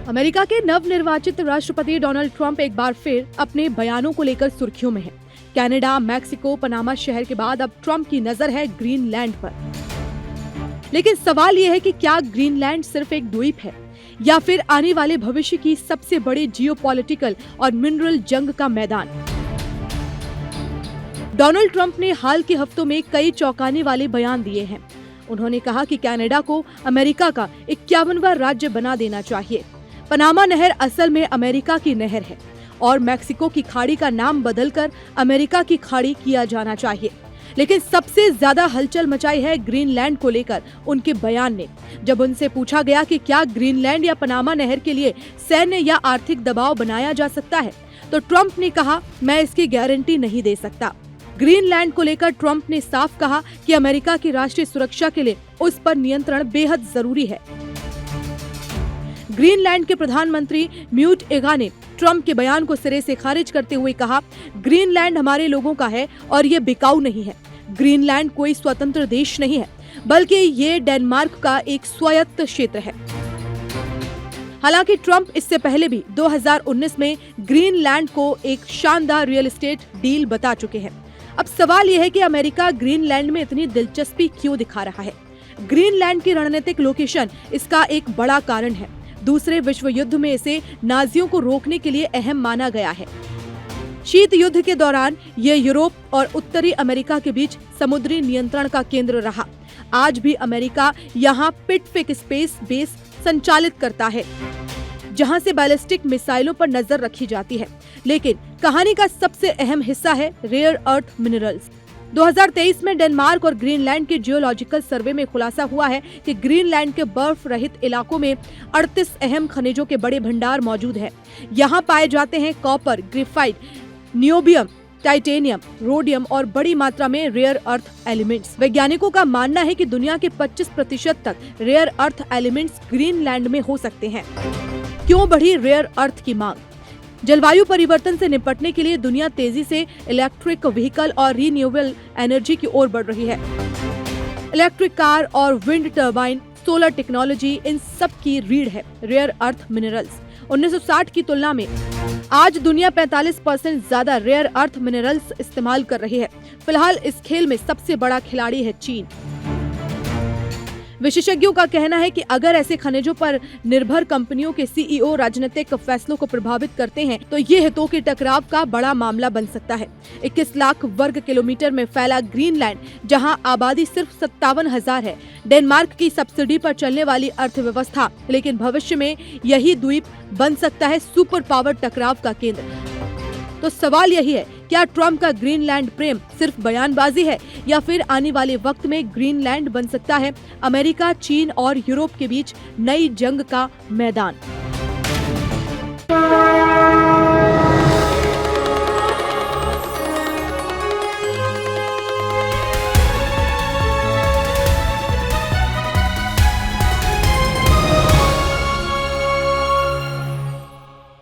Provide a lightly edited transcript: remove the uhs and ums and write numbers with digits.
America के नवनिर्वाचित राष्ट्रपति डोनाल्ड ट्रंप एक बार फिर अपने बयानों को लेकर सुर्खियों में हैं। कनाडा, मैक्सिको, पनामा शहर के बाद अब ट्रंप की नजर है ग्रीनलैंड पर। लेकिन सवाल यह है कि क्या ग्रीनलैंड सिर्फ एक द्वीप है या फिर आने वाले भविष्य की सबसे बड़ी जियोपॉलिटिकल और मिनरल जंग का मैदान। डोनाल्ड ट्रंप ने हाल के हफ्तों में कई चौंकाने वाले बयान दिए हैं। उन्होंने कहा कि कनाडा को अमेरिका का 51वां राज्य बना देना चाहिए। पनामा नहर असल में अमेरिका की नहर है और मैक्सिको की खाड़ी का नाम बदलकर अमेरिका की खाड़ी किया जाना चाहिए। लेकिन सबसे ज्यादा हलचल मचाई है ग्रीनलैंड को लेकर उनके बयान ने। जब उनसे पूछा गया कि क्या ग्रीनलैंड या पनामा नहर के लिए सैन्य या आर्थिक दबाव बनाया जा सकता है, तो ट्रंप ने कहा, मैं इसकी गारंटी नहीं दे सकता। ग्रीनलैंड को लेकर ट्रंप ने साफ कहा कि अमेरिका की राष्ट्रीय सुरक्षा के लिए उस पर नियंत्रण बेहद जरूरी है। ग्रीनलैंड के प्रधानमंत्री म्यूट एगा ने ट्रंप के बयान को सिरे से खारिज करते हुए कहा, ग्रीनलैंड हमारे लोगों का है और ये बिकाऊ नहीं है। ग्रीनलैंड कोई स्वतंत्र देश नहीं है, बल्कि ये डेनमार्क का एक स्वायत्त क्षेत्र है। हालांकि ट्रंप इससे पहले भी 2019 में ग्रीनलैंड को एक शानदार रियल एस्टेट डील बता चुके हैं। अब सवाल यह है कि अमेरिका ग्रीनलैंड में इतनी दिलचस्पी क्यों दिखा रहा है। ग्रीनलैंड की रणनीतिक लोकेशन इसका एक बड़ा कारण है। दूसरे विश्व युद्ध में इसे नाजियों को रोकने के लिए अहम माना गया है। शीत युद्ध के दौरान यह यूरोप और उत्तरी अमेरिका के बीच समुद्री नियंत्रण का केंद्र रहा। आज भी अमेरिका यहाँ पिटफिक स्पेस बेस संचालित करता है, जहाँ से बैलिस्टिक मिसाइलों पर नजर रखी जाती है। लेकिन कहानी का सबसे अहम हिस्सा है रेयर अर्थ मिनरल्स। 2023 में डेनमार्क और ग्रीनलैंड के जियोलॉजिकल सर्वे में खुलासा हुआ है कि ग्रीनलैंड के बर्फ रहित इलाकों में 38 अहम खनिजों के बड़े भंडार मौजूद हैं। यहाँ पाए जाते हैं copper, graphite, niobium, titanium, rhodium और बड़ी मात्रा में रेयर अर्थ एलिमेंट्स। वैज्ञानिकों का मानना है कि दुनिया के 25% तक रेयर अर्थ एलिमेंट्स ग्रीनलैंड में हो सकते हैं। क्यों बढ़ी रेयर अर्थ की मांग? जलवायु परिवर्तन से निपटने के लिए दुनिया तेजी से इलेक्ट्रिक व्हीकल और रिन्यूएबल एनर्जी की ओर बढ़ रही है। इलेक्ट्रिक कार और विंड टर्बाइन, सोलर टेक्नोलॉजी, इन सब की रीढ़ है रेयर अर्थ मिनरल्स। 1960 की तुलना में आज दुनिया 45% ज्यादा रेयर अर्थ मिनरल्स इस्तेमाल कर रही है। फिलहाल इस खेल में सबसे बड़ा खिलाड़ी है चीन। विशेषज्ञों का कहना है कि अगर ऐसे खनिजों पर निर्भर कंपनियों के सीईओ राजनीतिक फैसलों को प्रभावित करते हैं, तो ये हितों के टकराव का बड़ा मामला बन सकता है। 21 लाख वर्ग किलोमीटर में फैला ग्रीनलैंड, जहां आबादी सिर्फ 57,000 है, डेनमार्क की सब्सिडी पर चलने वाली अर्थव्यवस्था, लेकिन भविष्य में यही द्वीप बन सकता है सुपर पावर टकराव का केंद्र। तो सवाल यही है, क्या ट्रंप का ग्रीनलैंड प्रेम सिर्फ बयानबाजी है या फिर आने वाले वक्त में ग्रीनलैंड बन सकता है अमेरिका, चीन और यूरोप के बीच नई जंग का मैदान?